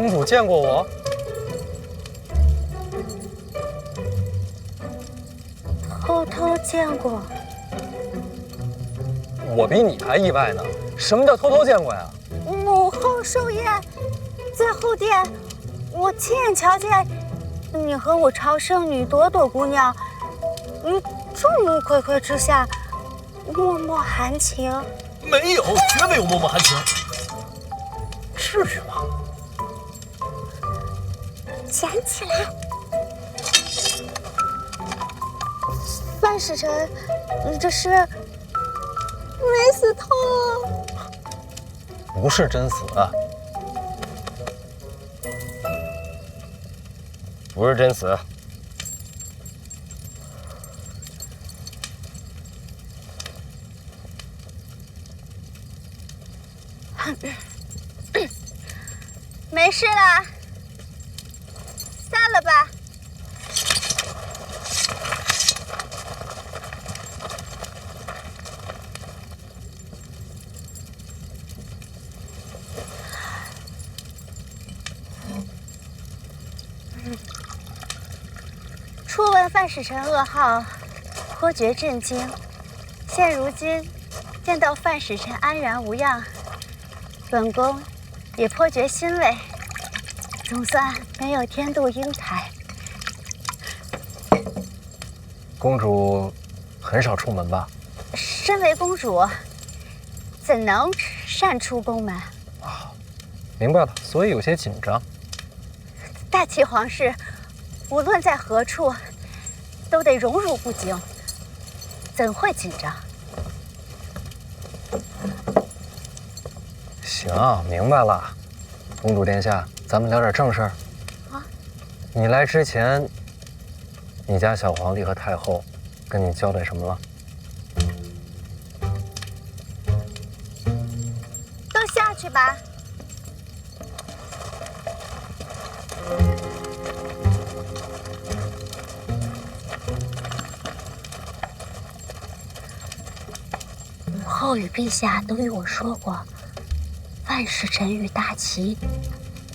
公主见过我？偷偷见过。我比你还意外呢。什么叫偷偷见过呀？母后寿宴，在后殿，我亲眼瞧见你和我朝圣女朵朵姑娘于众目睽睽之下脉脉含情。没有，绝没有脉脉含情。至于吗？捡起来。范使臣，你这是没死透？不是真死啊，不是真死。没事了，散了吧。初闻范使臣噩耗，颇觉震惊。现如今见到范使臣安然无恙，本宫也颇觉欣慰，总算没有天妒英才。公主很少出门吧？身为公主，怎能擅出宫门？明白了，所以有些紧张。大齐皇室无论在何处，都得荣辱不惊，怎会紧张？行，明白了。公主殿下，咱们聊点正事儿。啊？你来之前，你家小皇帝和太后跟你交代什么了？都下去吧。母后与陛下都与我说过，范使臣与大齐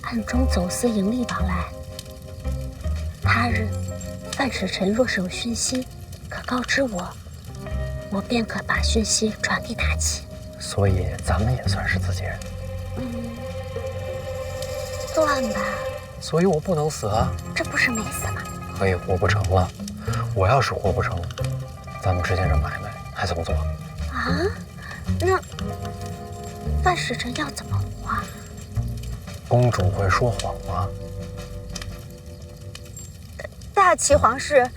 暗中走私盈利往来。他日范使臣若是有讯息，可告知我，我便可把讯息传给大齐。所以咱们也算是自己人。算吧。所以我不能死啊！这不是没死吗？可以活不成了。我要是活不成，咱们之间这买卖还怎么做？啊？那范使臣要怎么活啊？公主会说谎吗？大齐皇室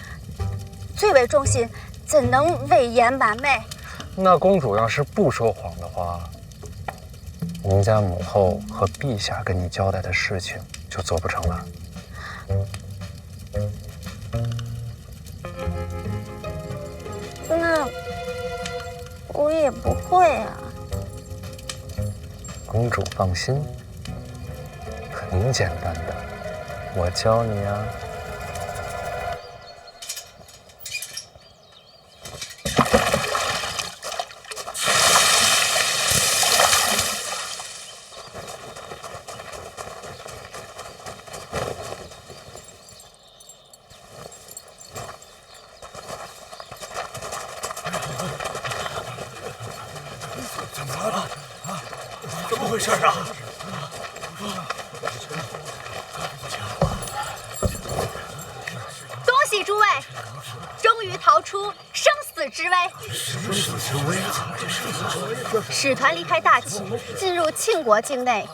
最为忠信，怎能伪言瞒昧？那公主要是不说谎的话，您家母后和陛下跟你交代的事情就做不成了。那我也不会啊。公主放心，很简单的，我教你啊。怎么了？怎么回事啊？恭喜诸位，终于逃出生死之危。生死之危啊！使团离开大齐，进入庆国境内，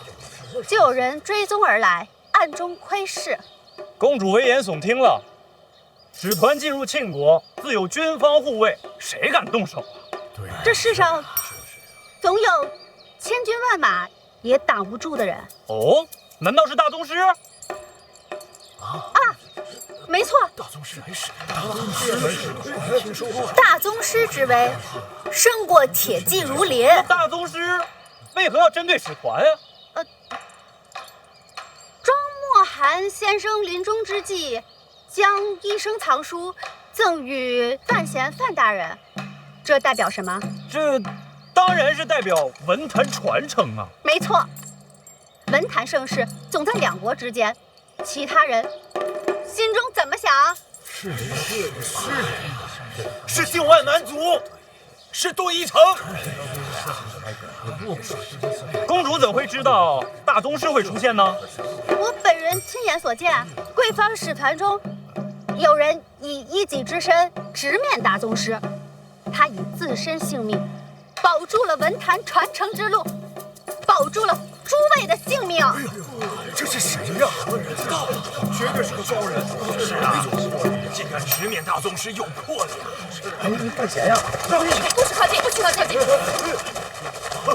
就有人追踪而来，暗中窥视。公主危言耸听了，使团进入庆国，自有军方护卫，谁敢动手啊？对，这世上总有千军万马也挡不住的人。哦，难道是大宗师？没错，大宗师没事，大宗师听说过。大宗师之威胜过铁骑如林。大宗师为何要针对使团啊？庄墨涵先生临终之际，将一生藏书赠予范闲范大人，这代表什么？这当然是代表文坛传承啊！没错，文文坛盛世总在两国之间，其他人心中怎么想？是境外蛮族，是杜一城。公主怎会知道大宗师会出现呢？我本人亲眼所见，贵方使团中有人以一己之身直面大宗师，他以自身性命保住了文坛传承之路，保住了诸位的性命。这是谁呀？不知道，绝对是个高人。是啊，竟敢直面大宗师，有魄力啊！你干钱呀？不许靠近，不许靠近！小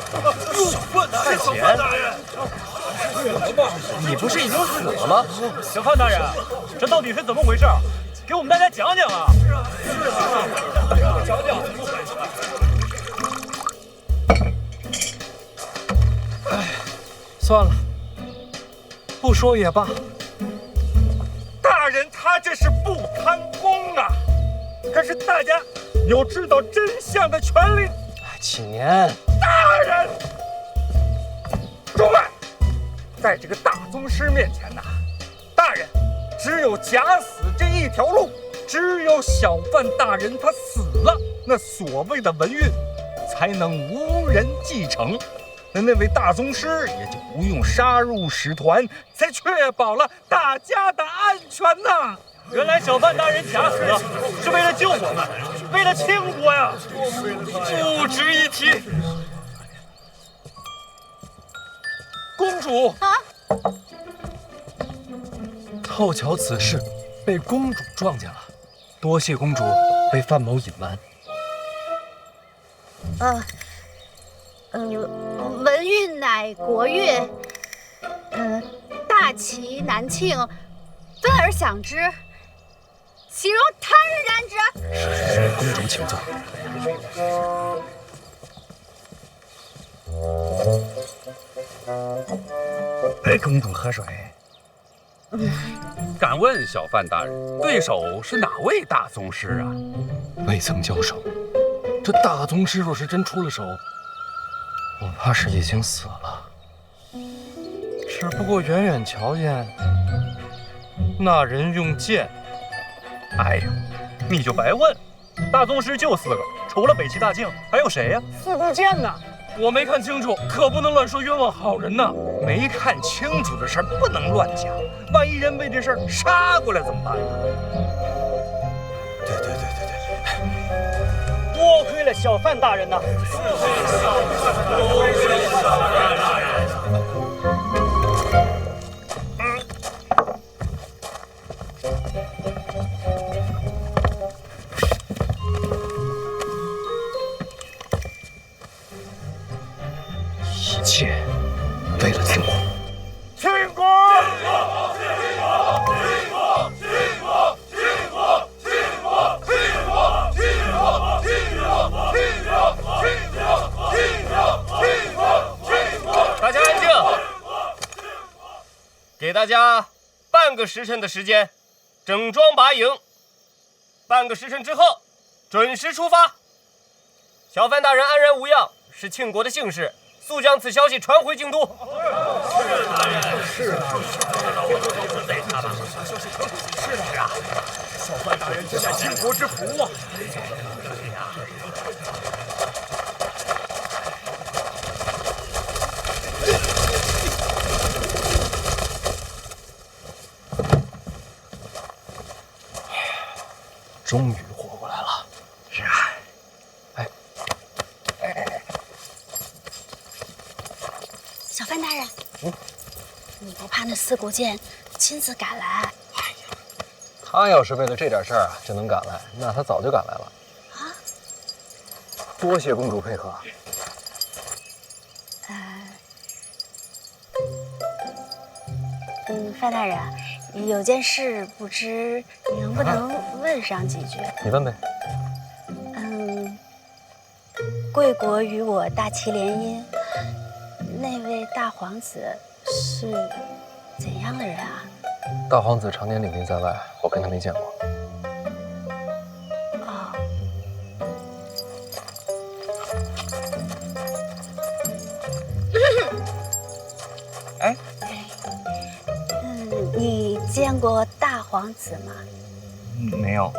范大人，小范大人，你不是已经死了吗？小范大人，这到底是怎么回事？给我们大家讲讲啊！讲讲。哎，算了，不说也罢。大人他这是不贪功啊！可是大家有知道真相的权利。启年，大人，诸位，在这个大宗师面前呐，大人只有假死这一条路。只有小范大人他死了，那所谓的文运才能无人继承，那位大宗师也就不用杀入使团，才确保了大家的安全呐。原来小范大人假死是为了救我们，为了庆国呀，不值一提。公主啊！凑巧此事被公主撞见了，多谢公主为范某隐瞒。文运乃国运，大齐南庆，分而享之，岂容他人染指？公主请坐。公主喝水。敢问小范大人，对手是哪位大宗师啊？未曾交手，这大宗师若是真出了手，我怕是已经死了。只不过远远瞧见那人用剑。哎呦，你就白问，大宗师就4个，除了北齐大靖，还有谁呀？4支箭呢？我没看清楚，可不能乱说冤枉好人呐。没看清楚的事儿不能乱讲，万一人为这事儿杀过来怎么办呢？对，多亏了小范大人呐！一切为了庆国。庆国！大家安静，给大家半个时辰的时间，整装拔营。半个时辰之后，准时出发。小范大人安然无恙，是庆国的幸事，速将此消息传回京都。是啊，小范大人这乃倾国之福啊！终于活过来了。是啊。小范大人，你不怕那4股剑亲自赶来？他要是为了这点事儿啊就能赶来，那他早就赶来了。啊？多谢公主配合。范大人，有件事不知能不能问上几句？你问呗。贵国与我大齐联姻，那位大皇子是怎样的人啊？大皇子常年领兵在外，我跟他没见过。哦。哎，见过大皇子吗？没有。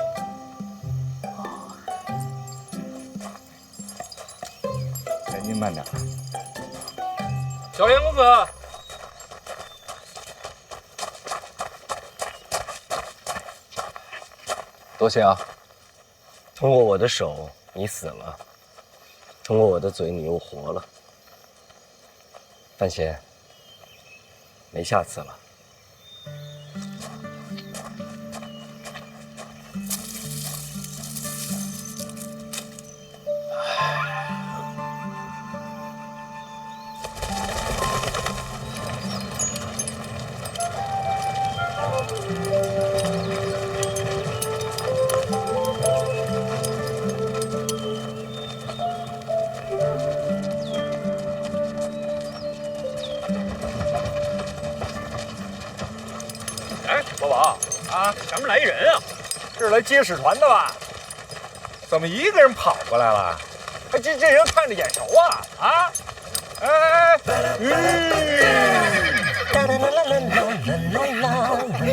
哎，您慢点。小莲公子，多谢啊。通过我的手，你死了；通过我的嘴，你又活了。范闲，没下次了。哎，国宝啊，前面来一人啊，是来接使团的吧？怎么一个人跑过来了？哎，这人看着眼熟啊！啊！哎，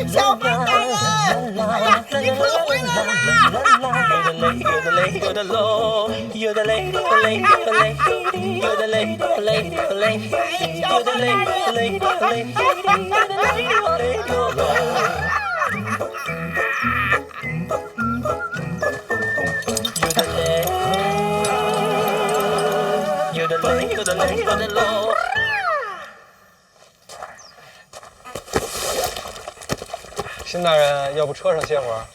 小范大人，哎呀，你可回来辛大人，要不车上歇会儿？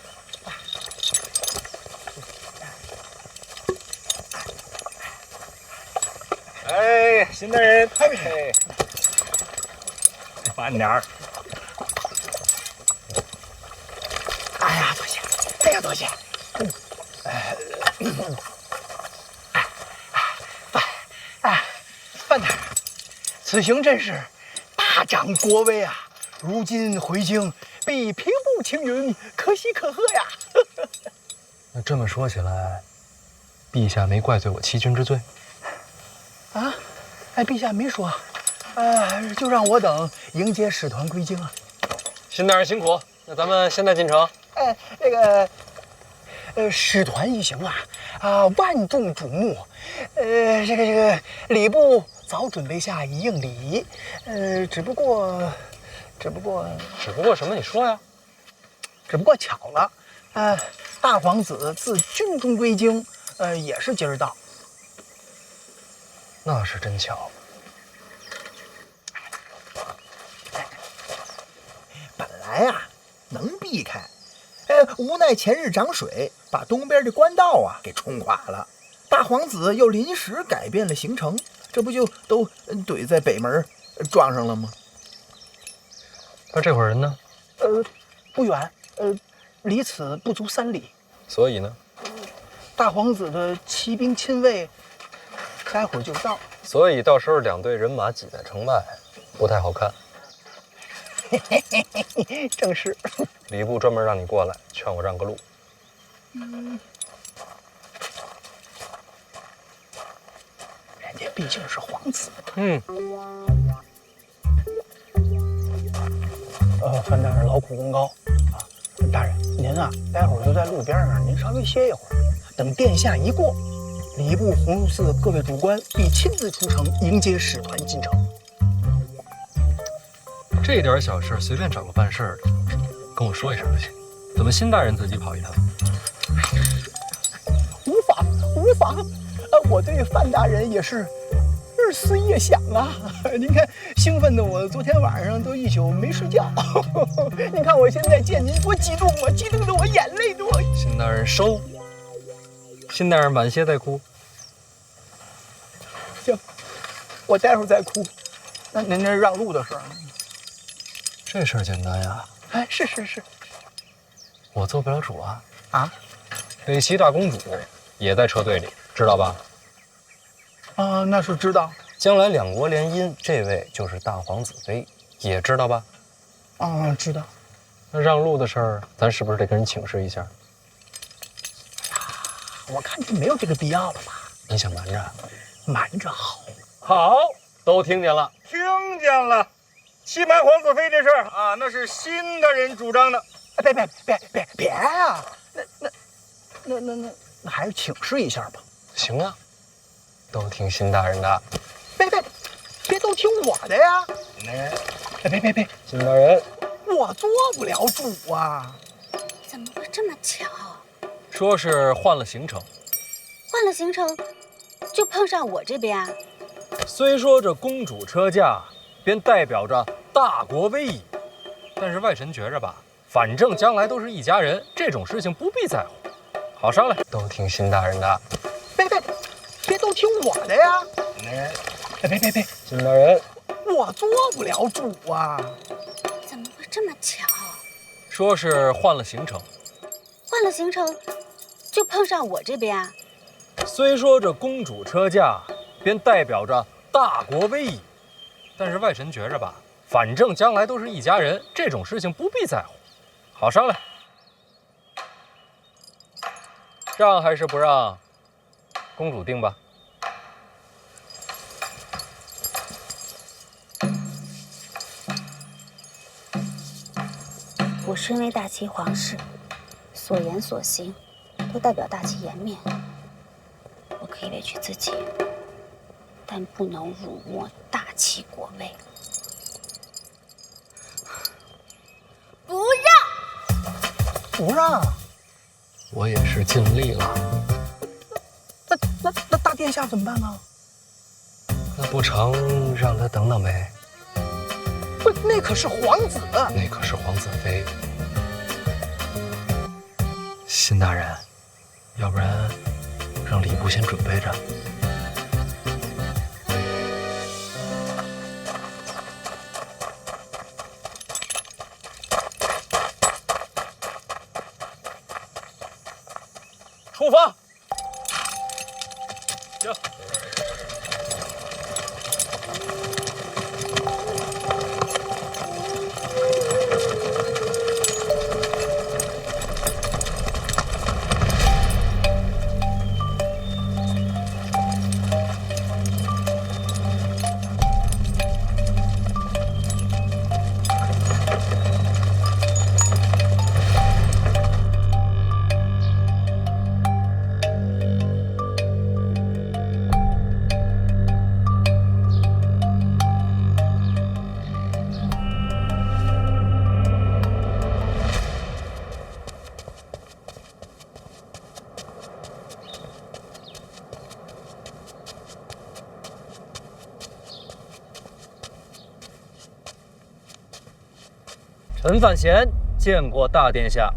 哎，辛大人，哎，慢点儿。哎呀，多谢，哎呀，多谢。范大人，此行真是大展国威啊！如今回京，必平步青云，可喜可贺呀！那这么说起来，陛下没怪罪我欺君之罪？啊，哎，陛下没说，就让我等迎接使团归京啊。辛大人辛苦，那咱们现在进城。哎，这个，使团一行万众瞩目，这个礼部早准备下一应礼仪，只不过什么？你说呀。只不过巧了，大皇子自军中归京，也是今儿到。那是真巧。本来能避开，无奈前日涨水，把东边的官道给冲垮了。大皇子又临时改变了行程，这不就都怼在北门撞上了吗？那这伙人呢？不远，离此不足3里。所以呢？大皇子的骑兵亲卫，待会儿就到。所以到时候两队人马挤在城外，不太好看。正是。礼部专门让你过来，劝我让个路。人家毕竟是皇子。范大人劳苦功高啊！大人，您待会儿就在路边上，您稍微歇一会儿，等殿下一过，礼部红入寺各位主官必亲自出城迎接使团进城。这点小事随便找个办事儿的，跟我说一声就行。怎么辛大人自己跑一趟？无妨，我对范大人也是日思夜想啊！您看，兴奋的我昨天晚上都一宿没睡觉。您看我现在见您多激动啊，激动的我眼泪都……辛大人收。辛大人晚些再哭。行，我待会儿再哭。那您这让路的事儿，这事儿简单呀。哎，是，我做不了主啊。啊？北齐大公主也在车队里，知道吧？啊，那是知道。将来两国联姻，这位就是大皇子妃，也知道吧？啊，知道。那让路的事儿，咱是不是得跟人请示一下？我看就没有这个必要了吧？你想瞒着？瞒着好。好，都听见了。听见了。欺瞒皇子妃这事儿啊，那是新大人主张的。别呀！那还是请示一下吧。行啊，都听新大人的。别都听我的呀！别，新大人，我做不了主啊！怎么会这么巧？说是换了行程，换了行程，就碰上我这边啊。虽说这公主车驾便代表着大国威仪，但是外臣觉着吧，反正将来都是一家人，这种事情不必在乎，好商量。都听新大人的。别都听我的呀！别，新大人，我做不了主啊！怎么会这么巧？说是换了行程，换了行程，就碰上我这边啊。虽说这公主车驾便代表着大国威仪，但是外臣觉着吧，反正将来都是一家人，这种事情不必在乎，好商量。让还是不让，公主定吧。我身为大齐皇室，所言所行都代表大齐颜面。我可以委屈自己，但不能辱没大齐国威。不让。我也是尽力了。那大殿下怎么办呢？那不成，让他等等呗。不，那可是皇子。那可是皇子妃。新大人，要不然让礼部先准备着。出发。行。陈范闲见过大殿下。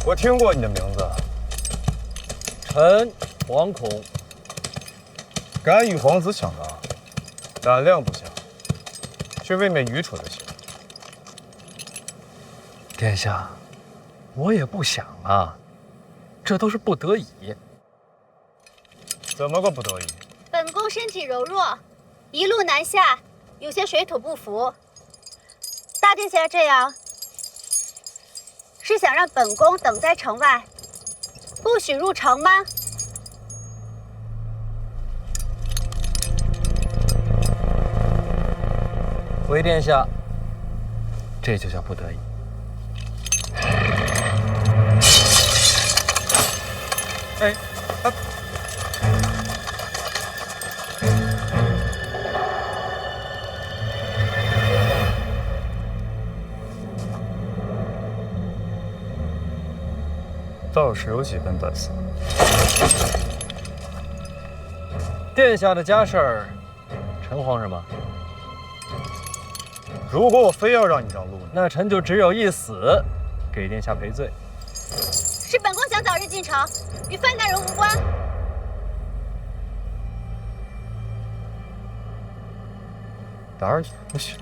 我听过你的名字，臣惶恐。敢与皇子抢答，胆量不小，却未免愚蠢了些。殿下，我也不想啊，这都是不得已。怎么个不得已？本宫身体柔弱，一路南下，有些水土不服。大殿下这样，是想让本宫等在城外，不许入城吗？回殿下，这就叫不得已。哎，倒是有几分本事。殿下的家事儿，陈皇上吗？如果我非要让你让路，那臣就只有一死，给殿下赔罪。是本宫想早日进朝，与范大人无关。胆儿不小。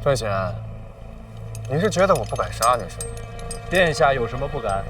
范闲，你是觉得我不敢杀你是吗？殿下有什么不敢？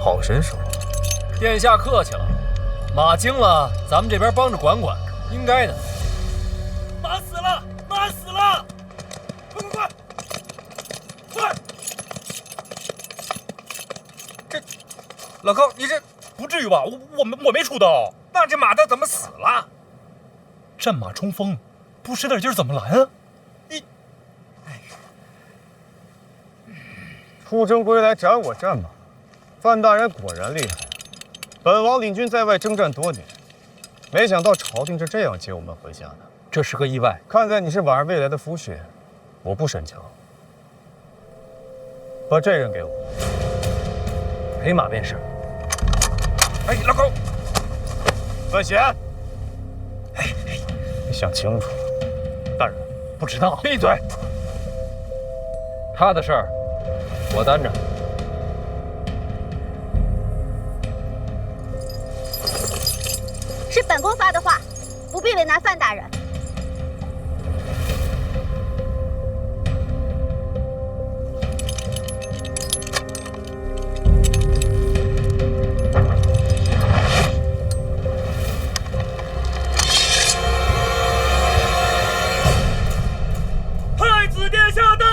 好身手，殿下客气了，马惊了，咱们这边帮着管管，应该的。马死了，马死了！快快快！这老高，你这不至于吧？我没出刀，那这马的怎么死了？战马冲锋，不使点劲怎么拦啊？出征归来斩我战马，范大人果然厉害。本王领军在外征战多年，没想到朝廷是这样接我们回家的。这是个意外。看在你是婉儿未来的夫婿，我不深究。把这人给我，陪马便是。哎，老高，范闲，你想清楚了。大人不知道。闭嘴！他的事儿我担着。是本宫发的话，不必为难范大人。太子殿下到！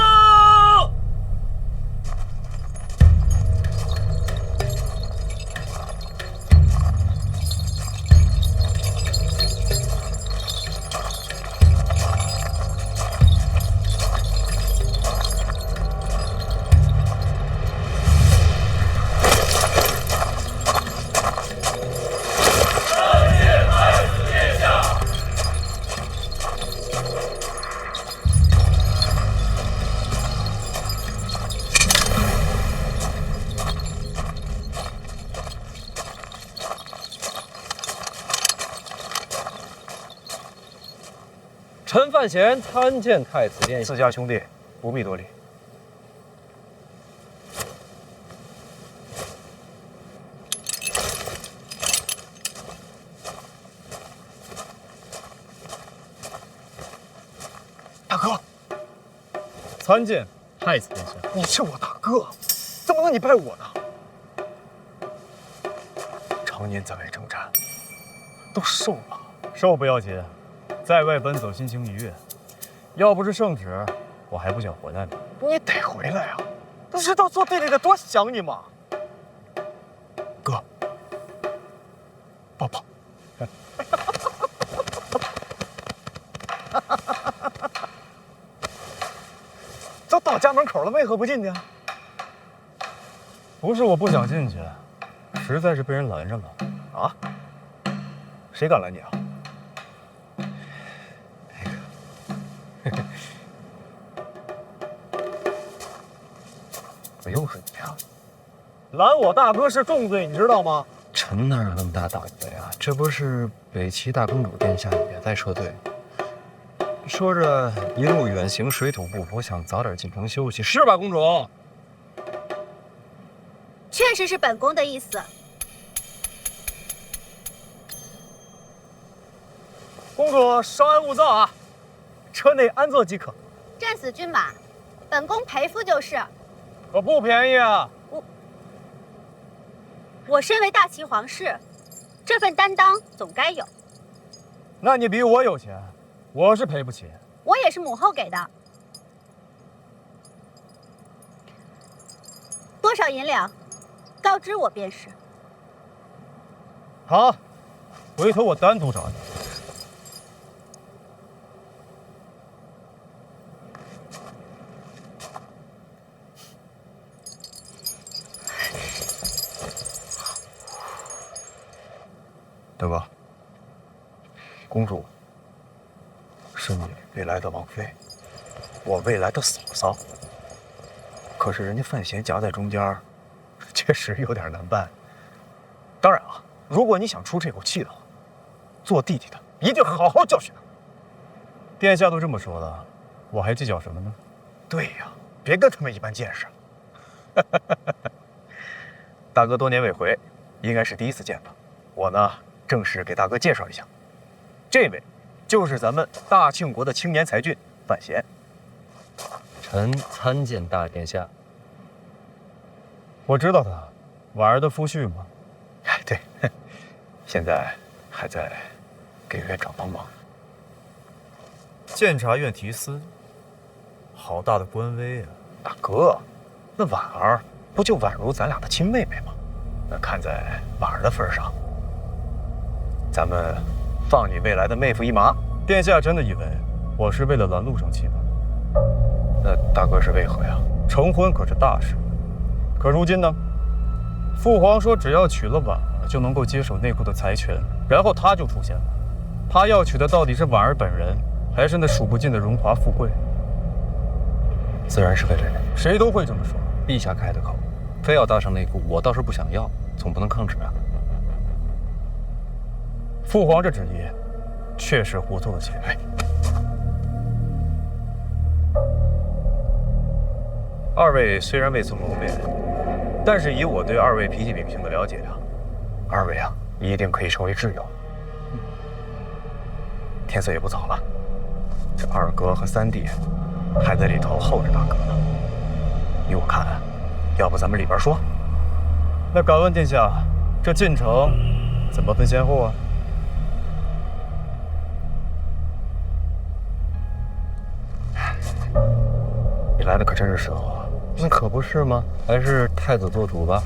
陈范闲参见太子殿下。自家兄弟，不必多礼。大哥，参见太子殿下。你是我大哥，怎么能你拜我呢？常年在外征战，都瘦了。瘦不要紧，在外奔走，心情愉悦。要不是圣旨，我还不想回来呢。你得回来啊！不知道坐地里的多想你吗？哥，抱抱。都到家门口了，为何不进去？不是我不想进去，实在是被人拦着了。啊？谁敢拦你啊？不又是你啊？拦我大哥是重罪，你知道吗？臣哪有那么大胆子呀？这不是北齐大公主殿下也在撤退，说着一路远行，水土不服，想早点进城休息，是吧，公主？确实是本宫的意思。公主稍安勿躁啊，车内安坐即可。战死军马，本宫陪夫就是。可不便宜啊！我身为大齐皇室，这份担当总该有。那你比我有钱，我是赔不起。我也是母后给的。多少银两，告知我便是。好，回头我单独找你。大哥，公主是你未来的王妃，我未来的嫂嫂。可是人家范闲夹在中间，确实有点难办。当然了，如果你想出这口气的话，做弟弟的一定好好教训他。殿下都这么说了，我还计较什么呢？对呀，别跟他们一般见识。大哥多年未回，应该是第一次见吧？我呢，正式给大哥介绍一下，这位就是咱们大庆国的青年才俊范闲。臣参见大殿下。我知道他，婉儿的夫婿吗？哎，对，现在还在给院长帮忙。监察院提司，好大的官威啊！大哥，那婉儿不就宛如咱俩的亲妹妹吗？那看在婉儿的份上，咱们放你未来的妹夫一马。殿下真的以为我是为了拦路生气吗？那大哥是为何呀？成婚可是大事，可如今呢？父皇说，只要娶了婉儿，就能够接手内库的财权，然后他就出现了。他要娶的到底是婉儿本人，还是那数不尽的荣华富贵？自然是为了人，谁都会这么说。陛下开的口，非要搭上内库，我倒是不想要，总不能抗旨啊。父皇这旨意，确实糊涂了起来。二位虽然未曾谋面，但是以我对二位脾气秉性的了解啊，二位啊一定可以成为挚友。天色也不早了，这二哥和三弟还在里头候着大哥呢。依我看，要不咱们里边说？那敢问殿下，这进城怎么分先后啊？你来的可真是时候啊！那可不是吗？还是太子做主吧。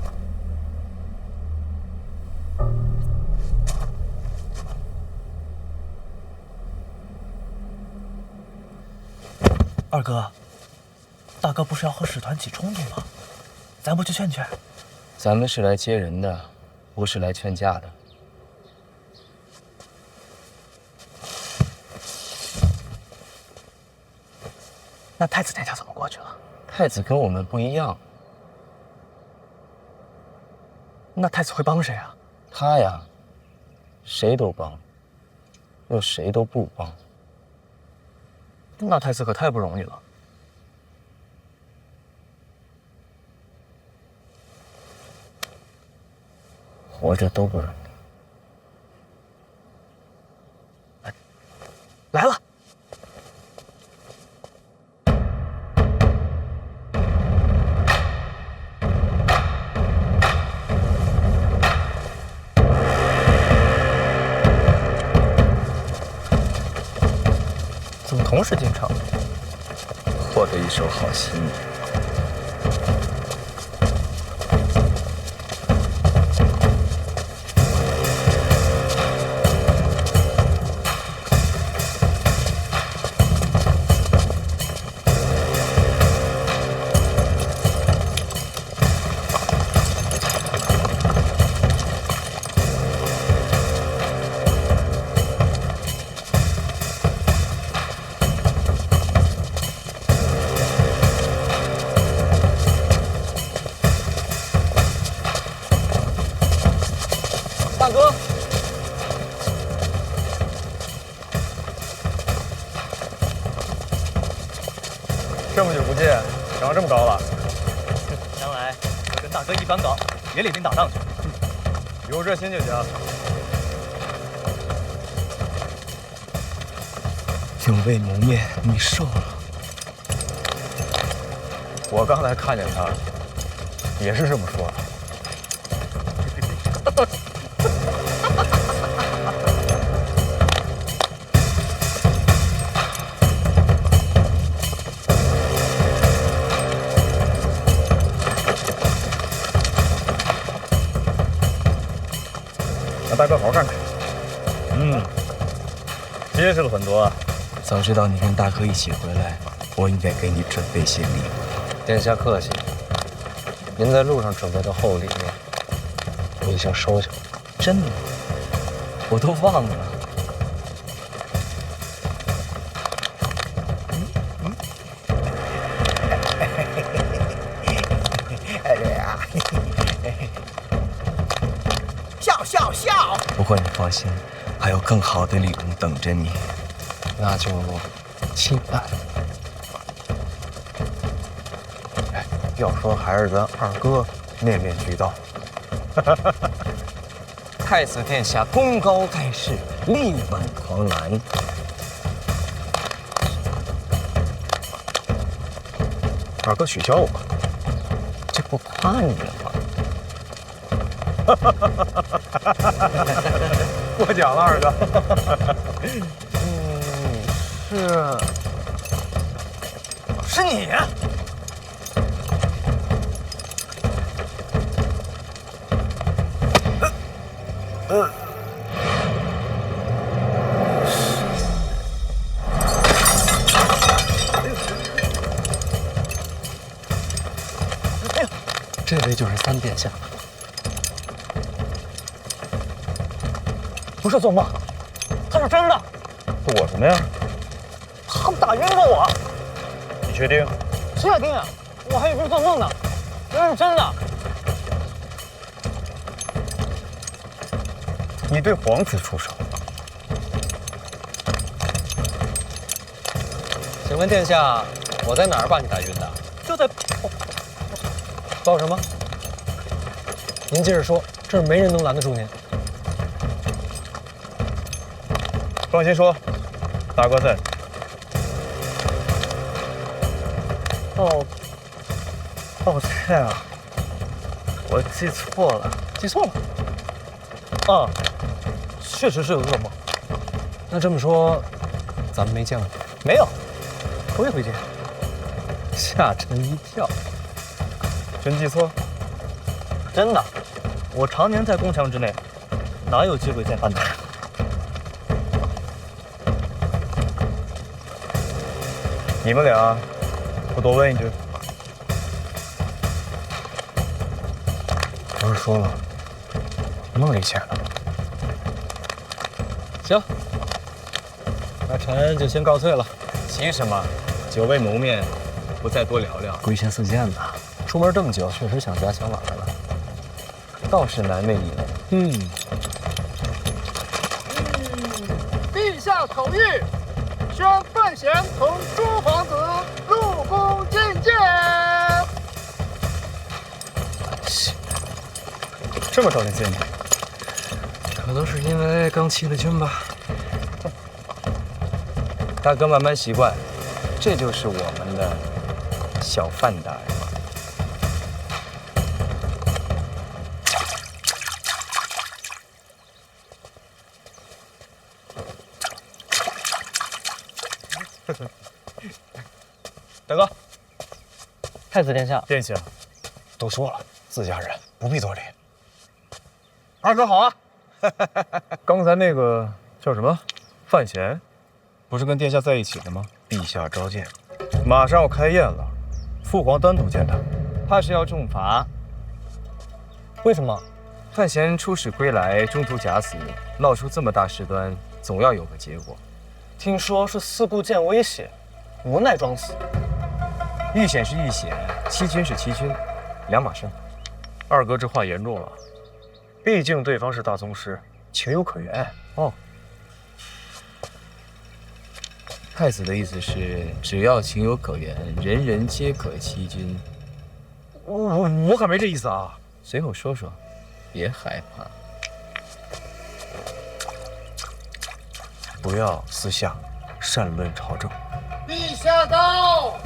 二哥，大哥不是要和使团起冲突吗？咱不去劝劝？咱们是来接人的，不是来劝架的。那太子殿下怎么过去了？太子跟我们不一样，那太子会帮谁啊？他呀，谁都帮，又谁都不帮。那太子可太不容易了。活着都不容易。来了。同时进城，获得一手好戏。大哥，这么久不见，长这么高了。将来跟大哥一般高，也领兵打仗去。有这心就行。永未谋面，你瘦了。我刚才看见他，也是这么说的。让大哥好好看看。结实了很多啊。早知道你跟大哥一起回来，我应该给你准备些礼物。殿下客气，您在路上准备的厚礼，我已经收下了。真的？我都忘了。笑笑笑！不过你放心，还有更好的礼物等着你。那就期盼。哎，要说还是咱二哥面面俱到。太子殿下功高盖世，力挽狂澜。二哥取消我，这不夸你了吗？过奖了，二哥。是你。这位就是三殿下。不是做梦，他是真的。躲什么呀？他们打晕了我。你确定？确定啊，我还以为是做梦呢，这是真的。你对皇子出手？请问殿下，我在哪儿把你打晕的？就在报什么？您接着说，这儿没人能拦得住您。放心说，大哥在。抱歉啊，我记错了。记错了？啊，确实是有噩梦。那这么说，咱们没见过？没有，头一回见。吓臣一跳。真记错？真的，我常年在宫墙之内，哪有机会见范大人？你们俩，我多问一句。不是说了，梦里见的。行，那臣就先告退了。急什么？久未谋面，不再多聊聊。归仙似箭呐，出门这么久，确实想家想老了。倒是难为你了。陛下口谕，宣范闲同诸皇子入宫觐见。这么早就见你，可能是因为刚起了军吧。大哥慢慢习惯，这就是我们的小范大人。大哥，太子殿下，殿下，都说了，自家人不必多礼。二哥好啊！刚才那个叫什么范闲，不是跟殿下在一起的吗？陛下召见，马上要开宴了，父皇单独见他，怕是要重罚。为什么？范闲出使归来，中途假死，闹出这么大事端，总要有个结果。听说是四顾见危险，无奈装死。遇险是遇险，欺君是欺君，两码事。二哥这话严重了，毕竟对方是大宗师，情有可原。哦，太子的意思是，只要情有可原，人人皆可欺君。我可没这意思啊。随口说说，别害怕。不要私下擅论朝政。陛下到。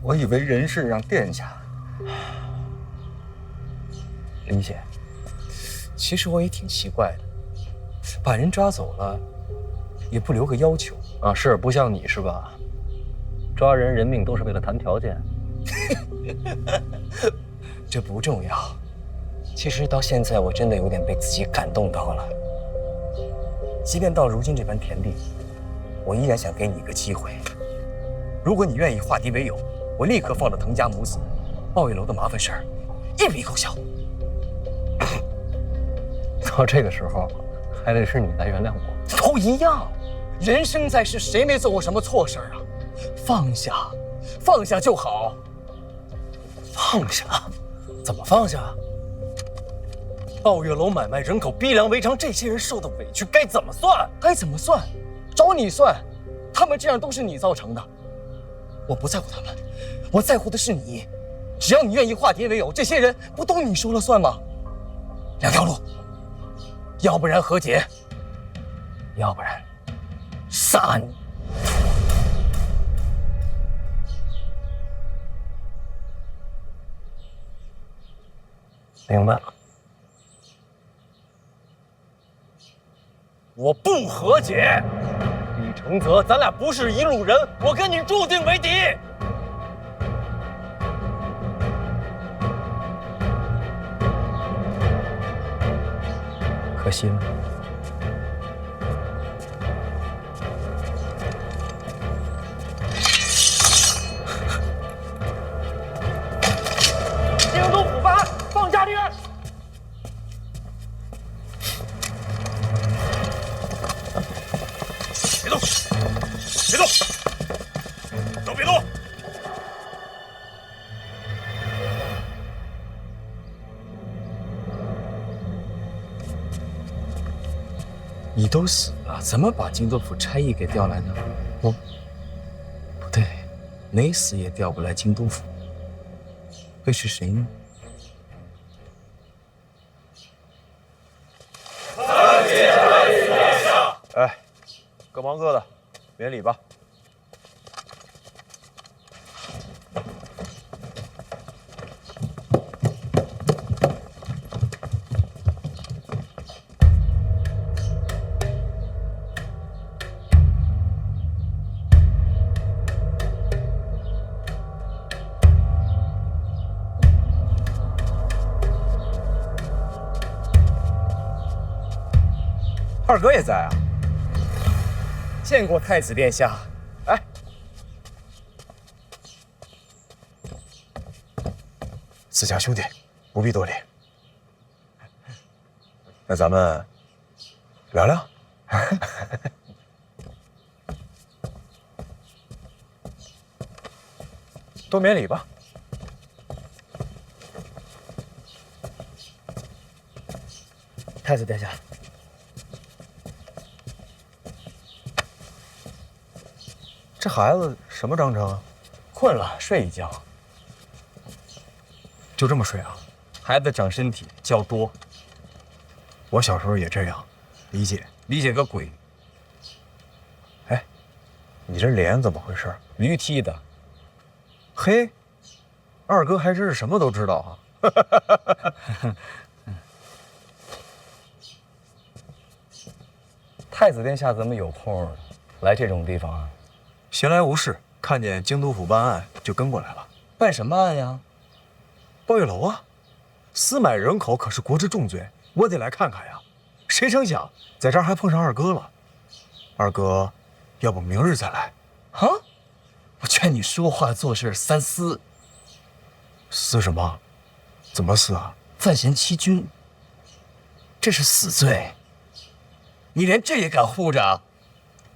我以为人事让殿下。理解。其实我也挺奇怪的，把人抓走了，也不留个要求啊。是不像你是吧？抓人人命都是为了谈条件。这不重要。其实到现在，我真的有点被自己感动到了。即便到如今这般田地，我依然想给你一个机会。如果你愿意化敌为友，我立刻放了滕家母子、鲍玉楼的麻烦事儿，一笔勾销。到这个时候，还得是你来原谅我。都一样，人生在世，谁没做过什么错事儿啊？放下，放下就好。放下？怎么放下？鲍月楼买卖人口、逼良为娼，这些人受的委屈该怎么算？该怎么算？找你算，他们这样都是你造成的。我不在乎他们，我在乎的是你。只要你愿意化敌为友，这些人不都你说了算吗？两条路，要不然和解，要不然杀你。明白了。我不和解，李承泽，咱俩不是一路人，我跟你注定为敌。可惜了。京都府办案，放下令！别动！别动！都别动！你都死了，怎么把京都府差役给调来呢？不对，没死也调不来京都府，会是谁呢？哎，各忙各的，免礼吧。二哥也在啊。见过太子殿下。哎，自家兄弟，不必多礼。那咱们聊聊。都免礼吧。太子殿下，这孩子什么章程啊？困了，睡一觉。就这么睡啊？孩子长身体，觉多。我小时候也这样，理解。理解个鬼！哎，你这脸怎么回事？驴踢的。嘿，二哥还真是什么都知道啊。太子殿下怎么有空来这种地方啊？闲来无事，看见京都府办案就跟过来了。办什么案呀？鲍月楼啊，私买人口可是国之重罪，我得来看看呀。谁成想在这儿还碰上二哥了。二哥，要不明日再来？啊？我劝你说话做事三思。思什么？怎么思啊？范闲欺君，这是死罪。你连这也敢护着？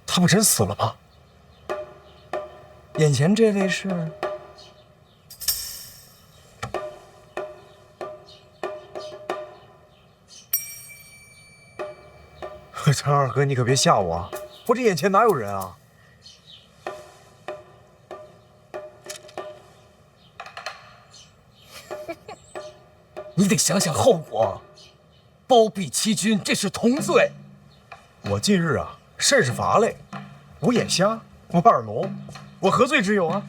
他不真死了吗？眼前这位是？陈二哥，你可别吓我啊！我这眼前哪有人啊？你得想想后果。包庇欺君，这是同罪。我近日啊，甚是乏累，我眼瞎，我耳聋，我何罪之有啊？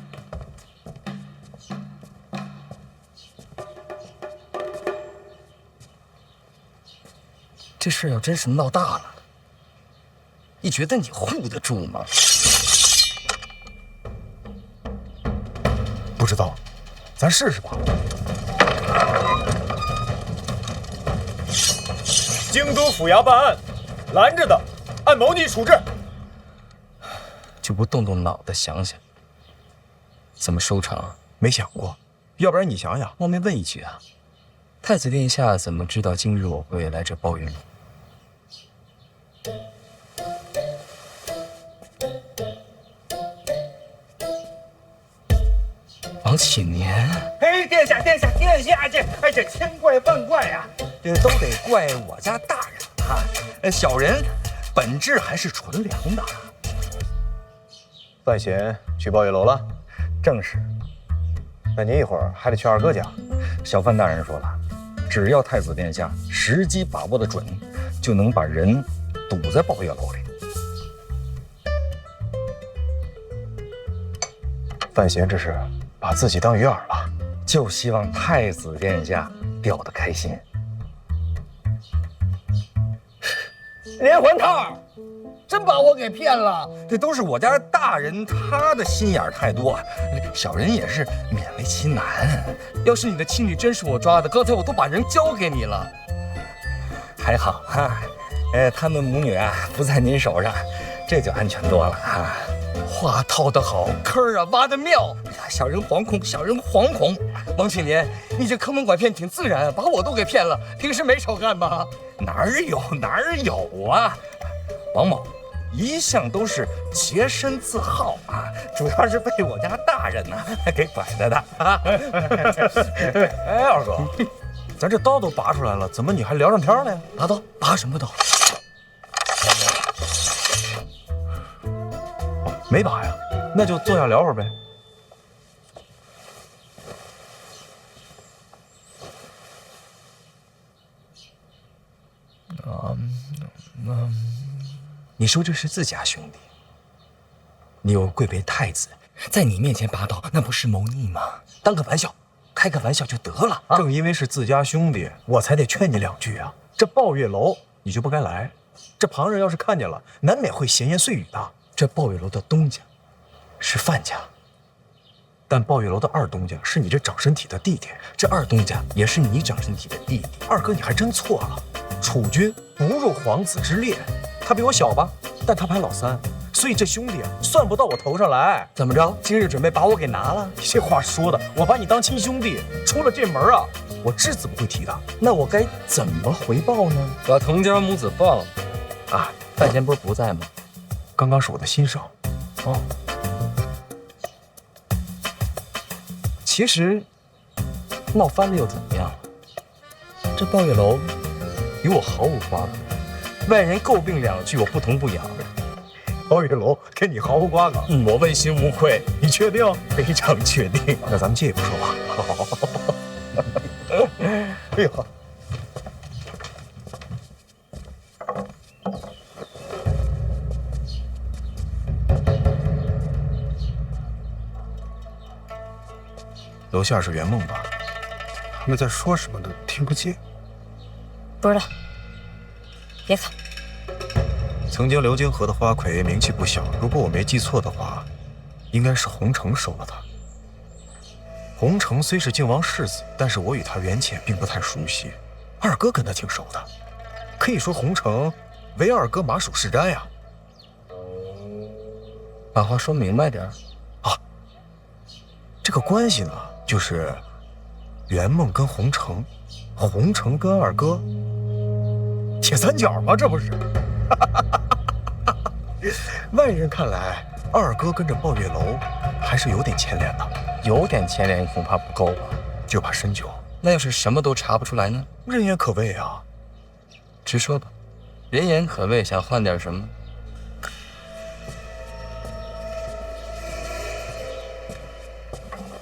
这事要真是闹大了，你觉得你护得住吗？不知道，咱试试吧。京都府衙办案，拦着的，按谋逆处置。就不动动脑袋想想，怎么收场啊？没想过，要不然你想想。冒昧问一句啊，太子殿下怎么知道今日我会来这抱怨楼？王启年，哎，殿下，殿下，这千怪万怪呀，这都得怪我家大人啊！小人本质还是纯良的。范闲去抱月楼了？正是。那你一会儿还得去二哥家。小范大人说了，只要太子殿下时机把握得准，就能把人堵在抱月楼里。范闲这是把自己当鱼饵了，就希望太子殿下钓得开心。连环套，真把我给骗了。这都是我家大人，他的心眼太多，小人也是勉为其难。要是你的妻女真是我抓的，刚才我都把人交给你了。还好哈，他们母女啊不在您手上，这就安全多了啊。话套得好，坑啊挖得妙。哎呀，小人惶恐，小人惶恐。王启年，你这坑蒙拐骗挺自然，把我都给骗了。平时没少干吧？哪儿有啊！王某一向都是洁身自好啊，主要是被我家大人呐给拐带的啊。哎，二哥，咱这刀都拔出来了，怎么你还聊上天了呀？拔刀？拔什么刀？没拔呀，那就坐下聊会儿呗。你说这是自家兄弟，你又贵为太子，在你面前拔刀，那不是谋逆吗？当个玩笑，开个玩笑就得了啊！正因为是自家兄弟，我才得劝你两句啊。这抱月楼你就不该来，这旁人要是看见了，难免会闲言碎语的。这抱月楼的东家是范家，但抱月楼的二东家是你这长身体的弟弟，这二东家也是你长身体的弟弟。二哥，你还真错了。楚军不入皇子之列，他比我小吧，但他排老三，所以这兄弟算不到我头上来。怎么着？今日准备把我给拿了？你这话说的，我把你当亲兄弟，出了这门啊，我只字不会提的。那我该怎么回报呢？把童家母子放了。啊，范闲不是不在吗？刚刚是我的心上。哦。其实闹翻了又怎么样？这抱月楼与我毫无瓜葛。外人诟病2句，我不痛不痒。包玉楼跟你毫无瓜葛。我问心无愧。你确定？非常确定。那咱们借一步说话。好。哎呦。楼下是圆梦吧？他们在说什么呢？听不见。不知道，别看。曾经流金河的花魁名气不小，如果我没记错的话，应该是洪城收了他。洪城虽是靖王世子，但是我与他缘浅，并不太熟悉。二哥跟他挺熟的，可以说洪城为二哥马首是瞻呀。把话说明白点啊。这个关系呢，就是圆梦跟洪城，洪城跟二哥，铁三角吗？这不是？外人看来，二哥跟着抱月楼还是有点牵连的。有点牵连恐怕不够吧？就怕深究。那要是什么都查不出来呢？人言可畏啊。直说吧，人言可畏，想换点什么？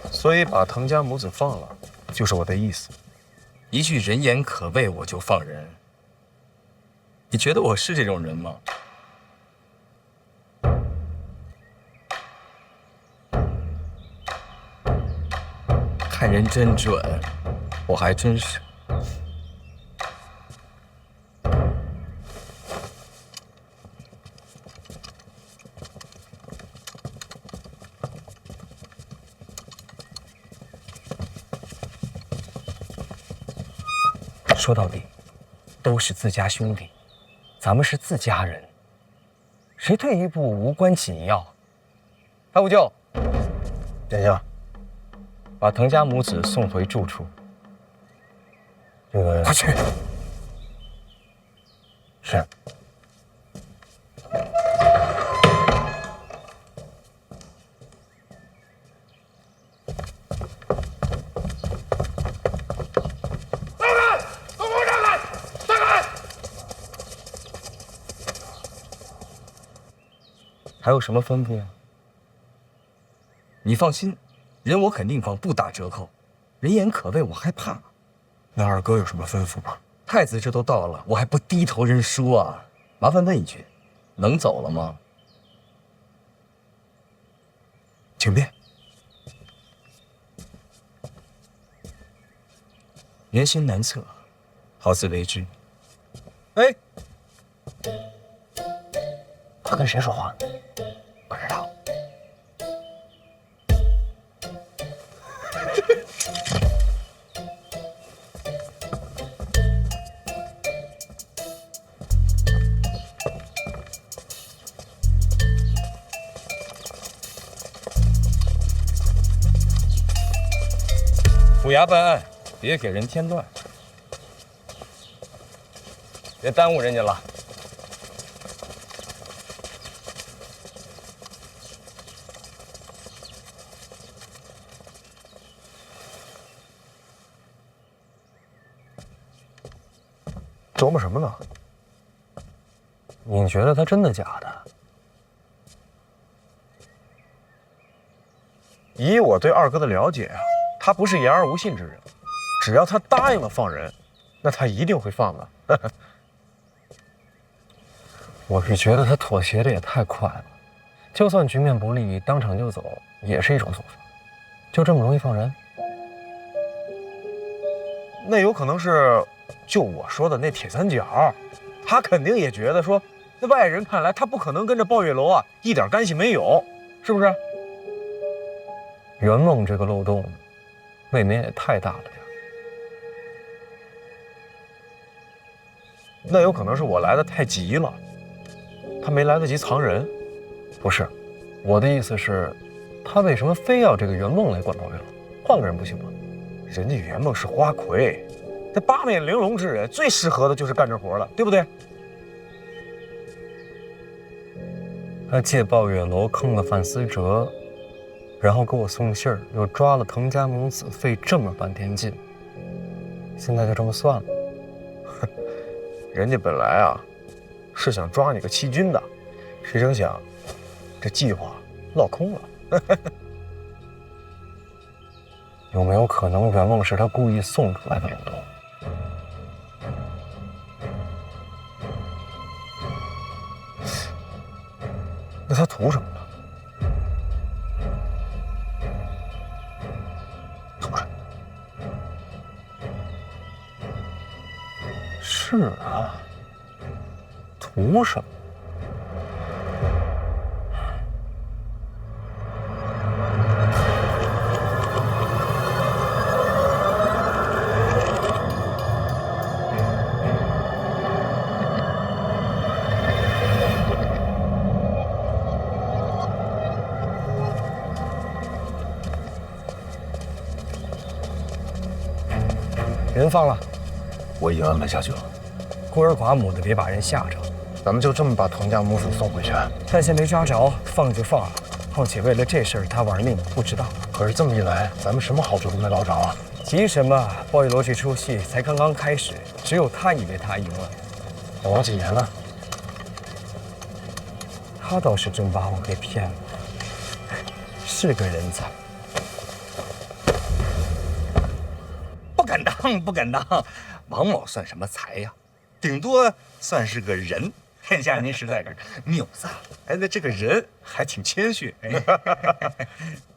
所以把滕家母子放了，就是我的意思。一句人言可畏，我就放人。你觉得我是这种人吗？看人真准，我还真是。说到底，都是自家兄弟，咱们是自家人，谁退一步无关紧要。白五舅，殿下，把滕家母子送回住处。这个快去。是。还有什么吩咐呀？你放心，人我肯定放，不打折扣。人言可畏，我害怕。那二哥有什么吩咐吗？太子这都到了，我还不低头认输啊？麻烦问一句，能走了吗？请便。人心难测，好自为之。哎，他跟谁说话呢？不知道。府衙办案，别给人添乱，别耽误人家了。琢磨什么呢？你觉得他真的假的？以我对二哥的了解啊，他不是言而无信之人，只要他答应了放人，那他一定会放的。我是觉得他妥协的也太快了，就算局面不利，当场就走也是一种做法。就这么容易放人？那有可能是就我说的那铁三角，他肯定也觉得说，那外人看来他不可能跟着抱月楼啊一点干系没有，是不是？圆梦这个漏洞，未免也太大了点。那有可能是我来的太急了，他没来得及藏人。不是，我的意思是，他为什么非要这个圆梦来管抱月楼？换个人不行吗？人家圆梦是花魁，这八面玲珑之人，最适合的就是干这活了，对不对？他借抱月楼坑了范思哲，然后给我送信儿，又抓了滕家母子，费这么半天劲，现在就这么算了？人家本来啊是想抓你个欺君的，谁成想这计划落空了。有没有可能袁梦是他故意送出来的冷冻？那他图什么呢？图什么？是啊，图什么？人放了，我已经安排下去了。孤儿寡母的，别把人吓着。咱们就这么把童家母子送回去？暂时没抓着，放就放了。况且为了这事儿，他玩命，不知道。可是这么一来，咱们什么好处都没捞着啊！急什么？鲍玉楼这出戏才刚刚开始，只有他以为他赢了。那王启言呢？他倒是真把我给骗了，是个人才。不敢当，不敢当。王某算什么才呀？顶多算是个人。天下您实在是谬赞。哎，那这个人还挺谦逊。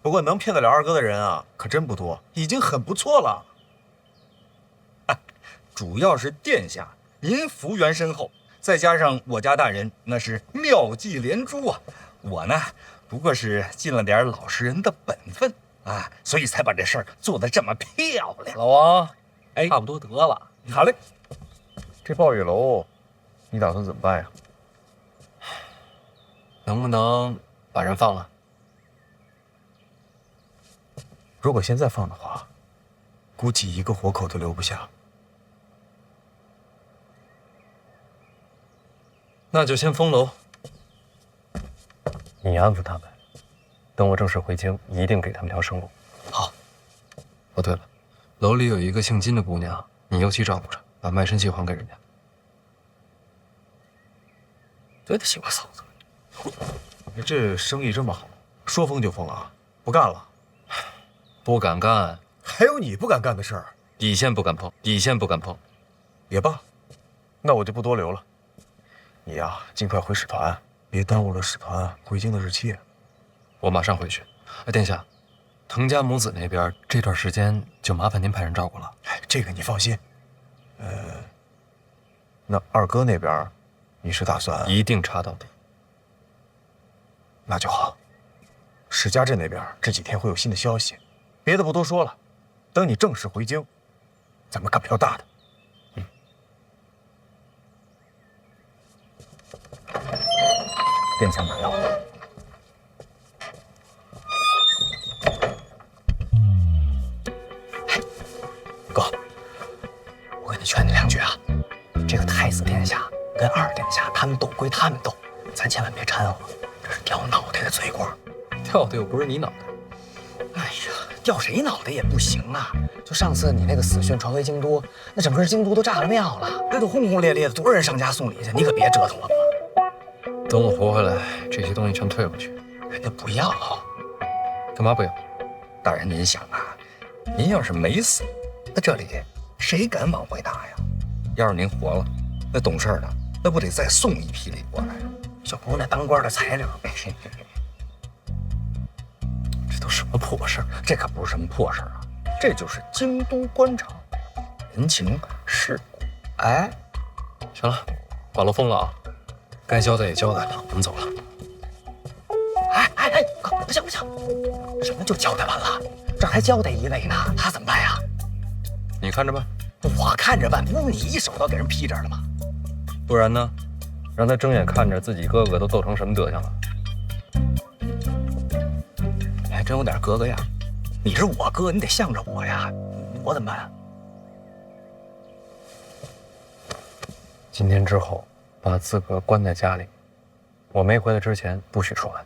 不过能骗得了二哥的人啊，可真不多，已经很不错了。主要是殿下您福源深厚，再加上我家大人那是妙计连珠啊。我呢，不过是尽了点老实人的本分啊，所以才把这事儿做得这么漂亮。老王，哎，差不多得了。好嘞，这鲍玉楼，你打算怎么办呀？能不能把人放了？如果现在放的话，估计一个活口都留不下。那就先封楼。你安抚他们，等我正式回京，一定给他们条生路。好。哦，对了，楼里有一个姓金的姑娘，你尤其照顾着，把卖身契还给人家。对得起我嫂子。这生意这么好，说封就封啊？不干了？不敢干。还有你不敢干的事儿？底线不敢碰，底线不敢碰。也罢，那我就不多留了。你呀，尽快回使团，别耽误了使团回京的日期。我马上回去。哎，殿下，滕家母子那边这段时间就麻烦您派人照顾了。哎，这个你放心。那二哥那边，你是打算一定查到底？那就好。史家镇那边这几天会有新的消息，别的不多说了，等你正式回京，咱们干票大的。殿下拿到。哥，我跟你劝你两句啊，这个太子殿下跟二殿下他们斗归他们斗，咱千万别掺和，这是掉脑袋的罪过。掉的又不是你脑袋。哎呀，掉谁脑袋也不行啊！就上次你那个死讯传回京都，那整个京都都炸了庙了，那都轰轰烈烈的，多少人上家送礼去，你可别折腾了吧。等我活回来，这些东西全退回去。人家不要，干嘛不要？大人，您想啊，您要是没死，那这里谁敢往回打呀？要是您活了，那懂事的那不得再送一批礼过来？就不是那当官的材料。这都什么破事儿？这可不是什么破事儿啊，这就是京都官场人情世故。哎，行了，把楼封了啊，该交代也交代了，我们走了。哎，哥，不行，什么就交代完了？这还交代一位呢，他怎么办呀？你看着办。我看着办，不是你一手都给人劈这儿了吗？不然呢？让他睁眼看着自己哥哥都斗成什么德行了。还真有点哥哥样。你是我哥，你得向着我呀，我怎么办啊？今天之后，把自个关在家里，我没回来之前不许说完。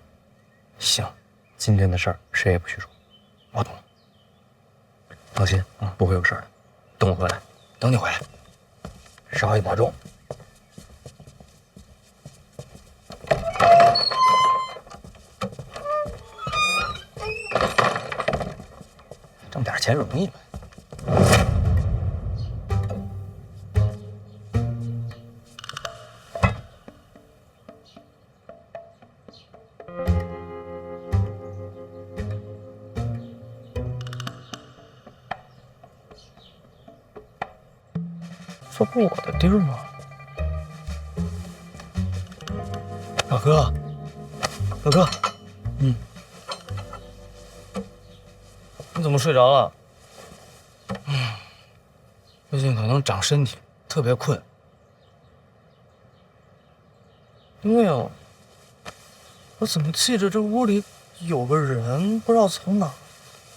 行，今天的事儿谁也不许说。我懂了。放心，不会有事儿的。等我回来。等你回来，少爷保重。钱容易吗？这不是我的地儿吗？老哥，老哥，你怎么睡着了？最近可能长身体，特别困。因为啊，我怎么记着这屋里有个人，不知道从哪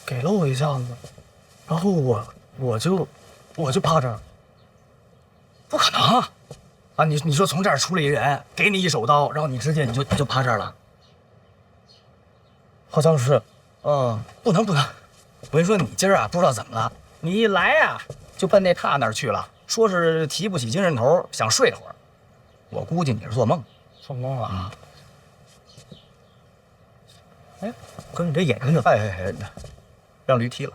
给了我一下子，然后我就趴这儿。不可能啊！你说从这儿出来一人，给你一手刀，然后你直接你就趴这儿了？好像是，不能！我跟你说，你今儿啊不知道怎么了，你一来呀就奔那榻那儿去了，说是提不起精神头，想睡会儿。我估计你是做梦。做梦了啊！哎，可你这眼睛就让驴踢了。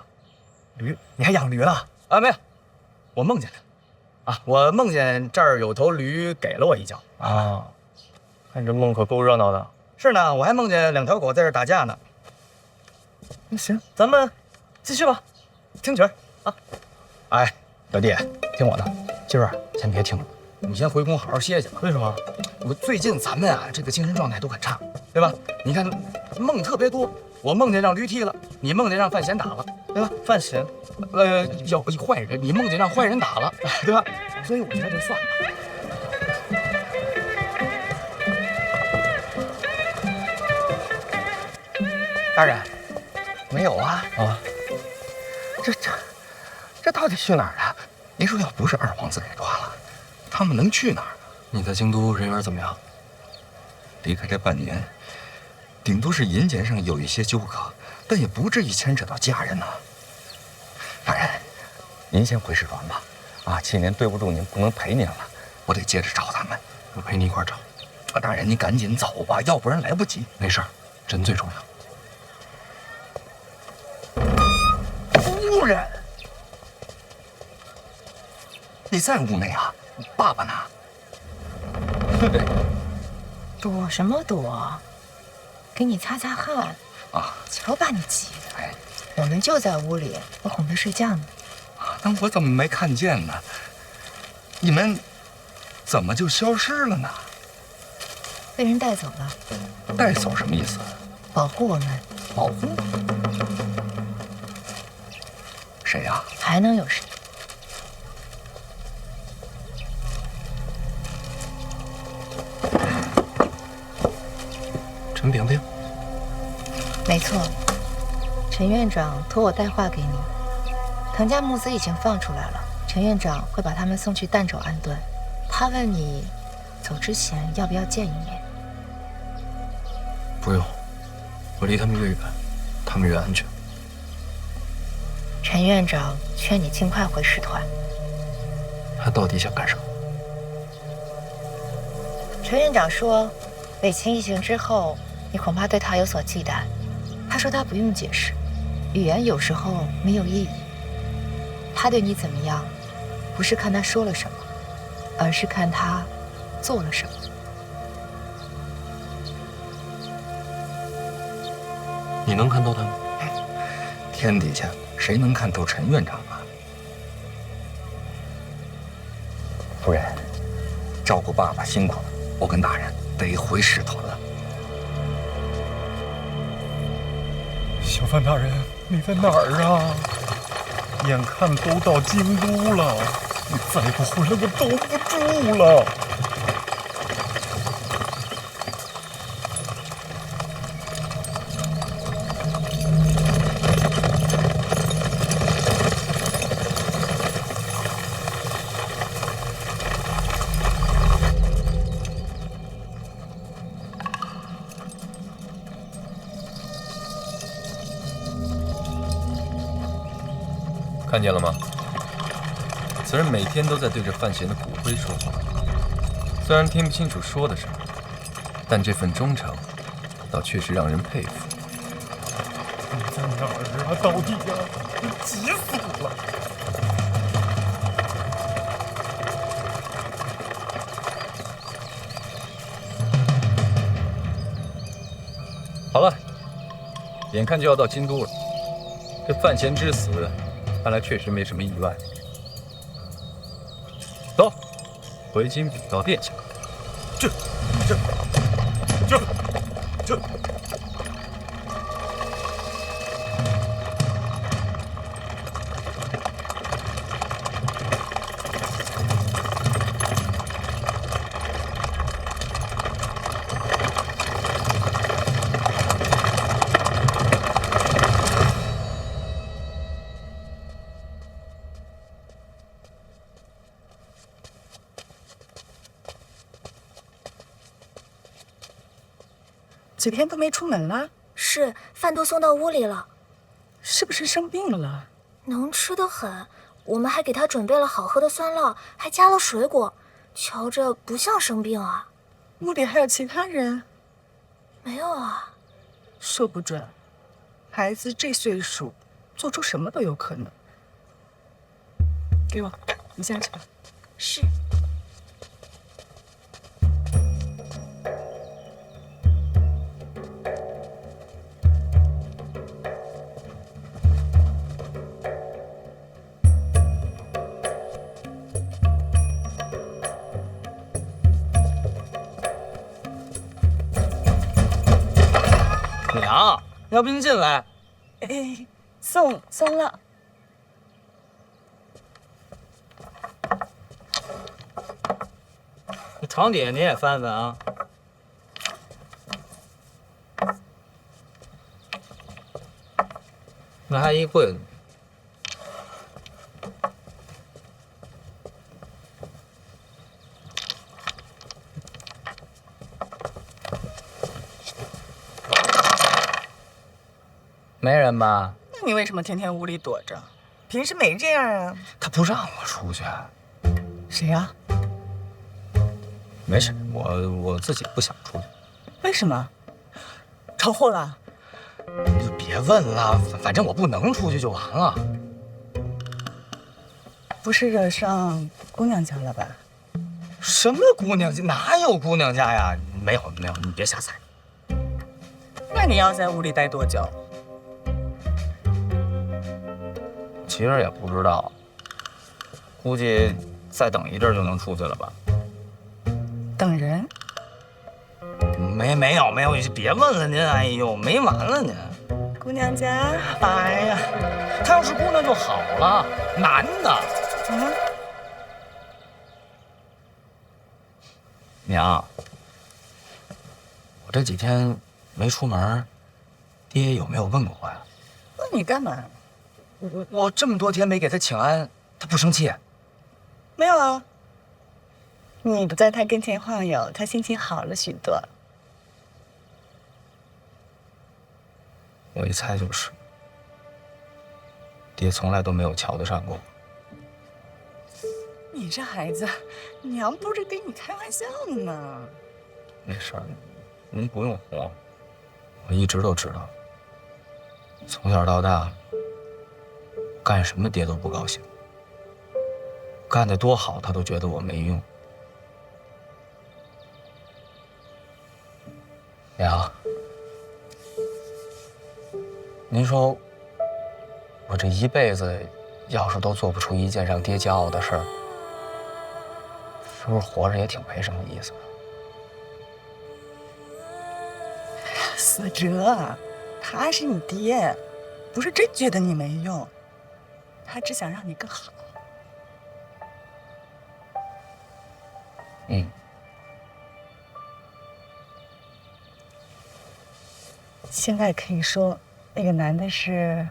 驴？你还养驴了？啊，没有，我梦见的。啊！我梦见这儿有头驴给了我一脚啊！看这梦可够热闹的。是呢，我还梦见2条狗在这儿打架呢。那行，咱们继续吧，听曲儿啊！哎，小弟，听我的，今儿先别听了，你先回宫好好歇歇吧。为什么？最近咱们啊，这个精神状态都很差，对吧？你看梦特别多，我梦见让驴踢了，你梦见让范闲打了，对吧？范闲，有坏人，你梦见让坏人打了，对吧？所以我觉得就算了。大人，没有啊？啊，这到底去哪儿了？您说要不是二皇子给抓了，他们能去哪儿？你在京都人缘怎么样？离开这半年，顶多是银钱上有一些纠葛，但也不至于牵扯到家人呐。大人，您先回使团吧。啊，7年对不住您，不能陪您了，我得接着找他们。我陪你一块儿找。大人，您赶紧走吧，要不然来不及。没事儿，人最重要。夫人，你在屋内啊？爸爸呢？躲什么躲？给你擦擦汗。啊，瞧把你急的！哎，我们就在屋里，我哄他睡觉呢。但我怎么没看见呢？你们怎么就消失了呢？被人带走了。带走什么意思？保护我们。保护？谁呀？还能有谁？陈萍萍。没错，陈院长托我带话给你。滕家母子已经放出来了，陈院长会把他们送去儋州安顿。他问你走之前要不要见一面？不用，我离他们越远，他们越安全。陈院长劝你尽快回使团。他到底想干什么？陈院长说，北秦一行之后，你恐怕对他有所忌惮。他说他不用解释，语言有时候没有意义。他对你怎么样，不是看他说了什么，而是看他做了什么。你能看透他吗？天底下谁能看透陈院长啊？夫人，照顾爸爸辛苦了，我跟大人得回使团了。小范大人，你在哪儿啊？眼看都到京都了，你再不回来我兜不住了。看见了吗？此人每天都在对着范闲的骨灰说话，虽然听不清楚说的什么，但这份忠诚，倒确实让人佩服。在哪儿啊？到底呀，急死了！好了，眼看就要到京都了，这范闲之死，看来确实没什么意外。走，回京禀告殿下。这。几天都没出门了？是，饭都送到屋里了。是不是生病了？能吃得很，我们还给他准备了好喝的酸酪，还加了水果，瞧着不像生病啊。屋里还有其他人？没有啊。说不准，孩子这岁数，做出什么都有可能。给我，你下去吧。是。娘，要不您进来？哎，送了。床底下你也翻翻啊。那还衣柜子。没人吧？那你为什么天天屋里躲着？平时没这样啊。他不让我出去。谁呀？没事，我自己不想出去。为什么？闯祸了？你就别问了，反正我不能出去就完了。不是惹上姑娘家了吧？什么姑娘家？哪有姑娘家呀？没有，你别瞎猜。那你要在屋里待多久？其实也不知道，估计再等一阵就能出去了吧。等人？没有，别问了您。哎呦，没完了您。姑娘家？哎呀，她要是姑娘就好了，男的。娘，我这几天没出门，爹有没有问过我呀？问你干嘛？我这么多天没给他请安，他不生气？没有啊。你不在他跟前晃悠，他心情好了许多。我一猜就是，爹从来都没有瞧得上过我。你这孩子，娘不是跟你开玩笑呢。没事儿，您不用慌，我一直都知道，从小到大，干什么爹都不高兴，干得多好他都觉得我没用。娘，您说我这一辈子要是都做不出一件让爹骄傲的事儿，是不是活着也挺没什么意思的？思哲，他是你爹，不是真觉得你没用，他只想让你更好。现在可以说，那个男的是……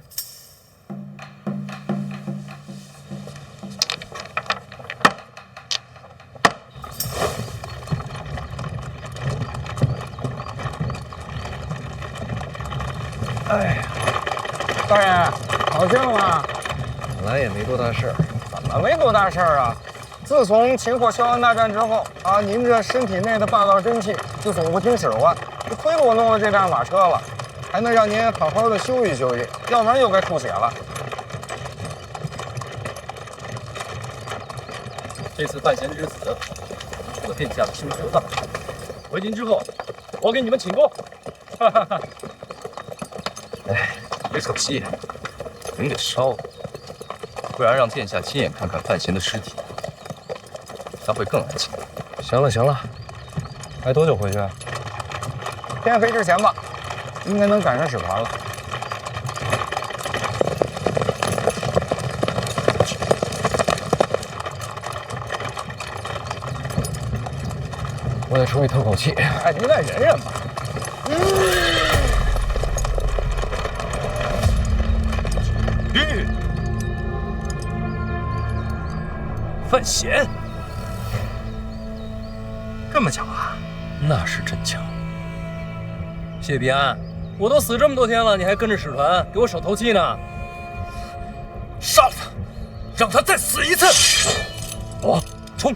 哎呀，大人，好些了吗？本来也没多大事儿。怎么没多大事儿啊？自从秦霍萧安大战之后啊，您这身体内的霸道真气就总不听使唤，就亏了我弄了这辆马车了。还能让您好好的休息休息，要不然又该出血了。这次范闲之死，我殿下的心头大。回京之后，我给你们请功。哈哈哈。哎，这场戏人给烧了，不然让殿下亲眼看看范闲的尸体，他会更安心。行了行了，还多久回去？天黑之前吧，应该能赶上使团了。我得出去透口气。哎，您再忍忍吧。范闲，这么巧啊？那是真巧。谢必安，我都死这么多天了，你还跟着使团给我手头气呢？杀了他，让他再死一次！我冲！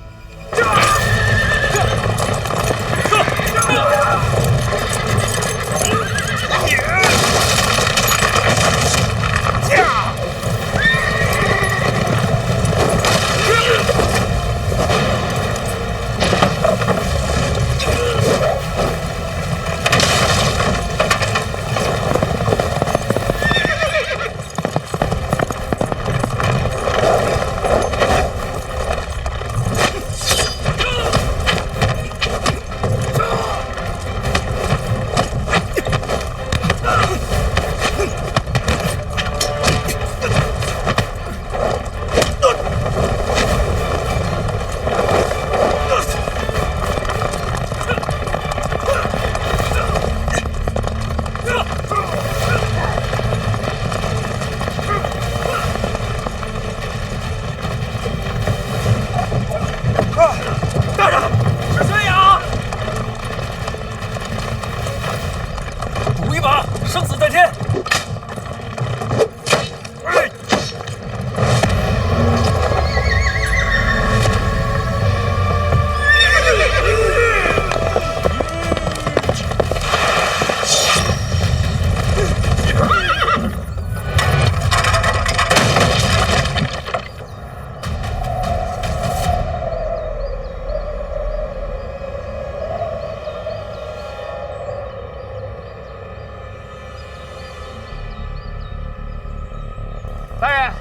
大人，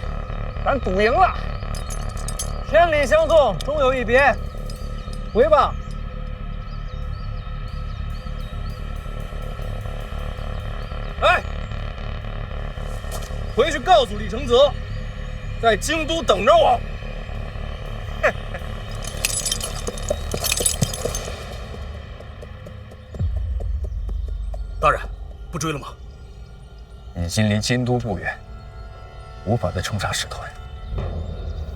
咱赌赢了。千里相送，终有一别。回吧。哎，回去告诉李承泽，在京都等着我。大人，不追了吗？已经离京都不远，无法再冲杀使团。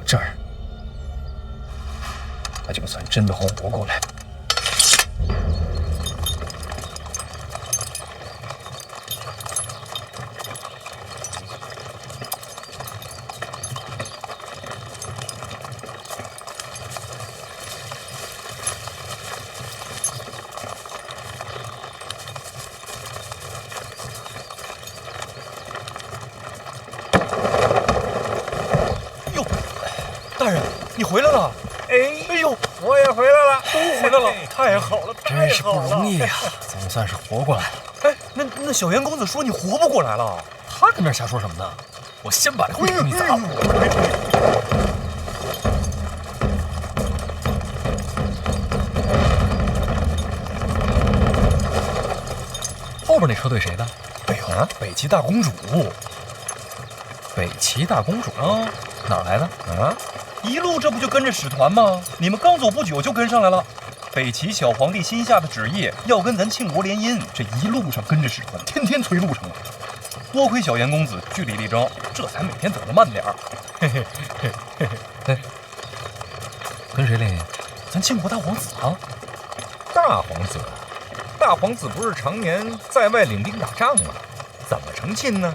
这儿，他就算真的活过来，你回来了！哎呦，我也回来了，都回来了，太好了，真是不容易呀，总算是活过来了。哎，那小袁公子说你活不过来了，他跟那瞎说什么呢？我先把这灰给你砸了。后边那车队谁的？哎呦，北齐大公主。北齐大公主啊，哪儿来的？啊？一路这不就跟着使团吗？你们刚走不久就跟上来了。北齐小皇帝新下的旨意要跟咱庆国联姻，这一路上跟着使团，天天催路程啊。多亏小严公子据理力争，这才每天走得慢点儿。嘿嘿嘿嘿嘿。哎，跟谁联姻？咱庆国大皇子啊。大皇子？大皇子不是常年在外领兵打仗吗？怎么成亲呢？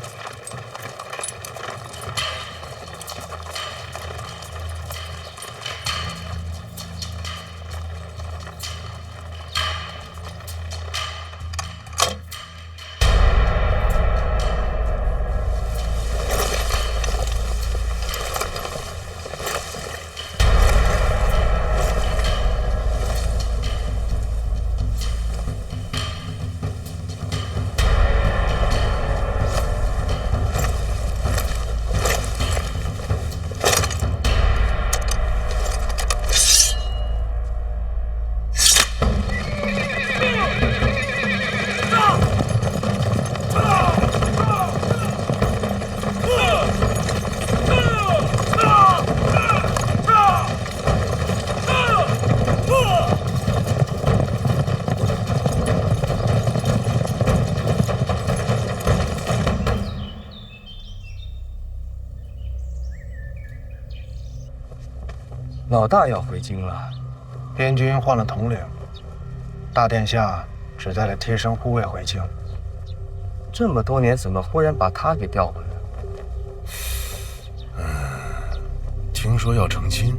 老大要回京了，边军换了统领，大殿下只带了贴身护卫回京。这么多年，怎么忽然把他给调回来了？听说要成亲，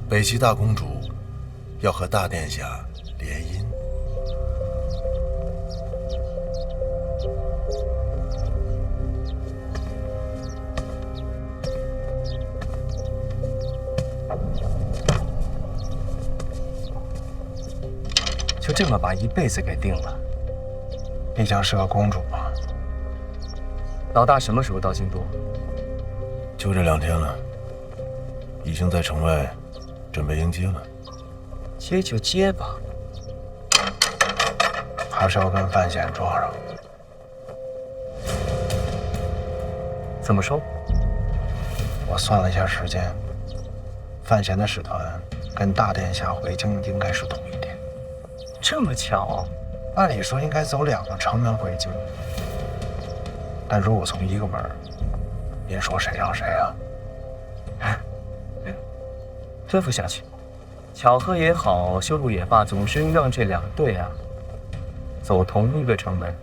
北齐大公主要和大殿下联姻。就这么把一辈子给定了？毕竟是个公主嘛。老大什么时候到京都？就这2天了，已经在城外准备迎接了。接就接吧，还是要跟范闲撞上。怎么说？我算了一下时间，范闲的使团跟大殿下回京应该是同一天。这么巧？按理说应该走2个城门回京，但如果从1个门，您说谁让谁啊？吩咐下去，巧合也好，修路也罢，总是让这2队啊走同一个城门。